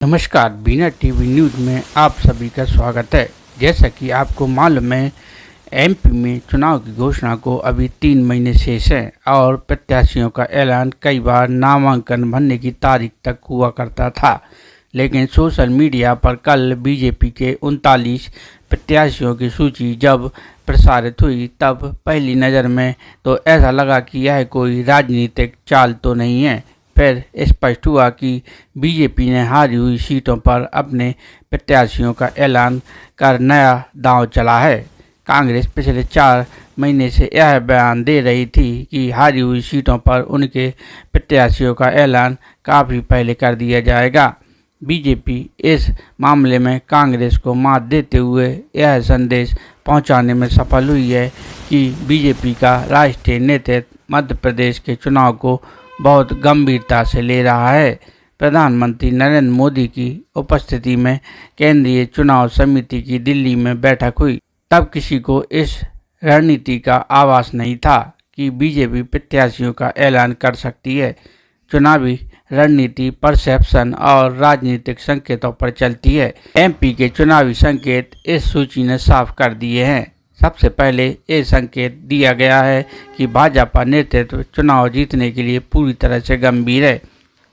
नमस्कार, बीना TV news में आप सभी का स्वागत है। जैसा कि आपको मालूम है, एमपी में चुनाव की घोषणा को अभी 3 महीने शेष है और प्रत्याशियों का ऐलान कई बार नामांकन भरने की तारीख तक हुआ करता था। लेकिन सोशल मीडिया पर कल बीजेपी के 39 प्रत्याशियों की सूची जब प्रसारित हुई, तब पहली नज़र में तो ऐसा लगा कि यह कोई राजनीतिक चाल तो नहीं है। फिर स्पष्ट हुआ कि बीजेपी ने हारी हुई सीटों पर अपने प्रत्याशियों का ऐलान कर नया दांव चला है। कांग्रेस पिछले 4 महीने से यह बयान दे रही थी कि हारी हुई सीटों पर उनके प्रत्याशियों का ऐलान काफ़ी पहले कर दिया जाएगा। बीजेपी इस मामले में कांग्रेस को मात देते हुए यह संदेश पहुंचाने में सफल हुई है कि बीजेपी का राष्ट्रीय नेतृत्व मध्य प्रदेश के चुनाव को बहुत गंभीरता से ले रहा है। प्रधानमंत्री नरेंद्र मोदी की उपस्थिति में केंद्रीय चुनाव समिति की दिल्ली में बैठक हुई, तब किसी को इस रणनीति का आभास नहीं था कि बीजेपी प्रत्याशियों का ऐलान कर सकती है। चुनावी रणनीति परसेप्शन और राजनीतिक संकेतों पर चलती है। एमपी के चुनावी संकेत इस सूची ने साफ कर दिए हैं। सबसे पहले ये संकेत दिया गया है कि भाजपा नेतृत्व चुनाव जीतने के लिए पूरी तरह से गंभीर है।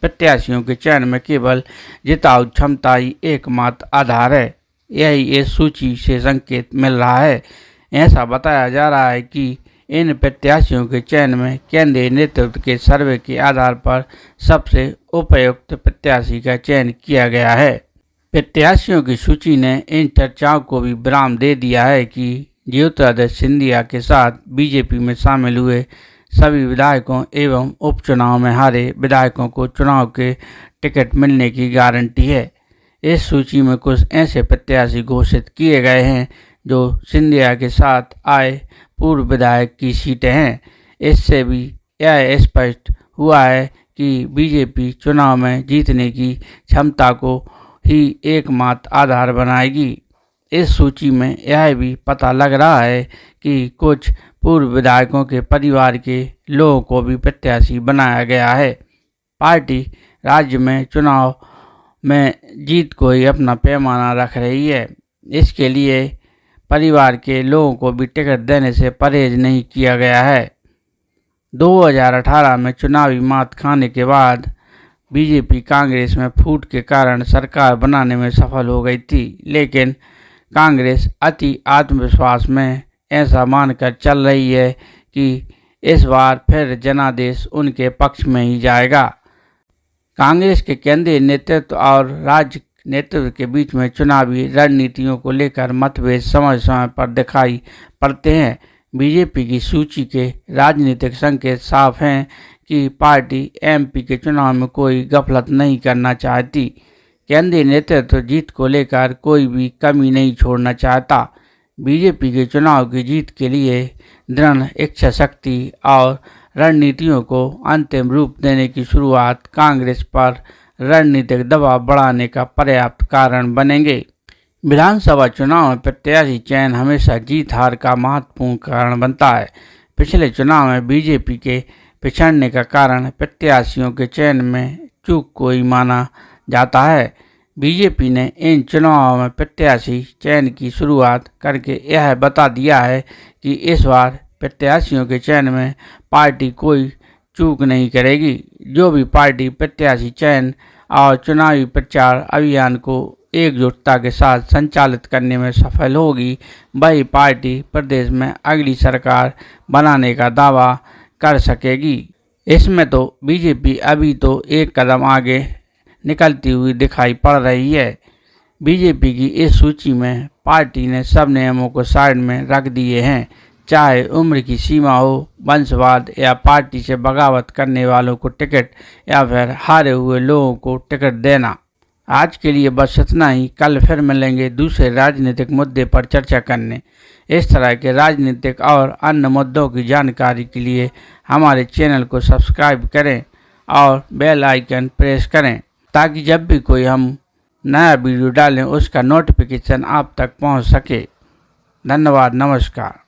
प्रत्याशियों के चयन में केवल जिताऊ क्षमता ही एकमात्र आधार है। यही इस सूची से संकेत मिल रहा है। ऐसा बताया जा रहा है कि इन प्रत्याशियों के चयन में केंद्रीय नेतृत्व के सर्वे के आधार पर सबसे उपयुक्त प्रत्याशी का चयन किया गया है। प्रत्याशियों की सूची ने इन चर्चाओं को भी विराम दे दिया है कि ज्योतिरादित्य सिंधिया के साथ बीजेपी में शामिल हुए सभी विधायकों एवं उपचुनाव में हारे विधायकों को चुनाव के टिकट मिलने की गारंटी है। इस सूची में कुछ ऐसे प्रत्याशी घोषित किए गए हैं जो सिंधिया के साथ आए पूर्व विधायक की सीटें हैं। इससे भी यह स्पष्ट हुआ है कि बीजेपी चुनाव में जीतने की क्षमता को ही एकमात्र आधार बनाएगी। इस सूची में यह भी पता लग रहा है कि कुछ पूर्व विधायकों के परिवार के लोगों को भी प्रत्याशी बनाया गया है। पार्टी राज्य में चुनाव में जीत को ही अपना पैमाना रख रही है। इसके लिए परिवार के लोगों को भी टिकट देने से परहेज नहीं किया गया है। 2018 में चुनावी मात खाने के बाद बीजेपी कांग्रेस में फूट के कारण सरकार बनाने में सफल हो गई थी, लेकिन कांग्रेस अति आत्मविश्वास में ऐसा मानकर चल रही है कि इस बार फिर जनादेश उनके पक्ष में ही जाएगा। कांग्रेस के केंद्रीय नेतृत्व और राज्य नेतृत्व के बीच में चुनावी रणनीतियों को लेकर मतभेद समय समय पर दिखाई पड़ते हैं। बीजेपी की सूची के राजनीतिक संकेत साफ हैं कि पार्टी एमपी के चुनाव में कोई गफलत नहीं करना चाहती। केंद्रीय नेतृत्व जीत को लेकर कोई भी कमी नहीं छोड़ना चाहता। बीजेपी के चुनाव की जीत के लिए दृढ़ इच्छा शक्ति और रणनीतियों को अंतिम रूप देने की शुरुआत कांग्रेस पर रणनीतिक दबाव बढ़ाने का पर्याप्त कारण बनेंगे। विधानसभा चुनाव में प्रत्याशी चयन हमेशा जीत हार का महत्वपूर्ण कारण बनता है। पिछले चुनाव में बीजेपी के पिछड़ने का कारण प्रत्याशियों के चयन में चूक को ही माना जाता है। बीजेपी ने इन चुनावों में प्रत्याशी चयन की शुरुआत करके यह बता दिया है कि इस बार प्रत्याशियों के चयन में पार्टी कोई चूक नहीं करेगी। जो भी पार्टी प्रत्याशी चयन और चुनावी प्रचार अभियान को एकजुटता के साथ संचालित करने में सफल होगी, वही पार्टी प्रदेश में अगली सरकार बनाने का दावा कर सकेगी। इसमें तो बीजेपी अभी तो एक कदम आगे निकलती हुई दिखाई पड़ रही है। बीजेपी की इस सूची में पार्टी ने सब नियमों को साइड में रख दिए हैं, चाहे उम्र की सीमा हो, वंशवाद या पार्टी से बगावत करने वालों को टिकट या फिर हारे हुए लोगों को टिकट देना। आज के लिए बस इतना ही। कल फिर मिलेंगे दूसरे राजनीतिक मुद्दे पर चर्चा करने। इस तरह के राजनीतिक और अन्य मुद्दों की जानकारी के लिए हमारे चैनल को सब्सक्राइब करें और बेल आइकन प्रेस करें, ताकि जब भी कोई हम नया वीडियो डालें उसका नोटिफिकेशन आप तक पहुंच सके। धन्यवाद, नमस्कार।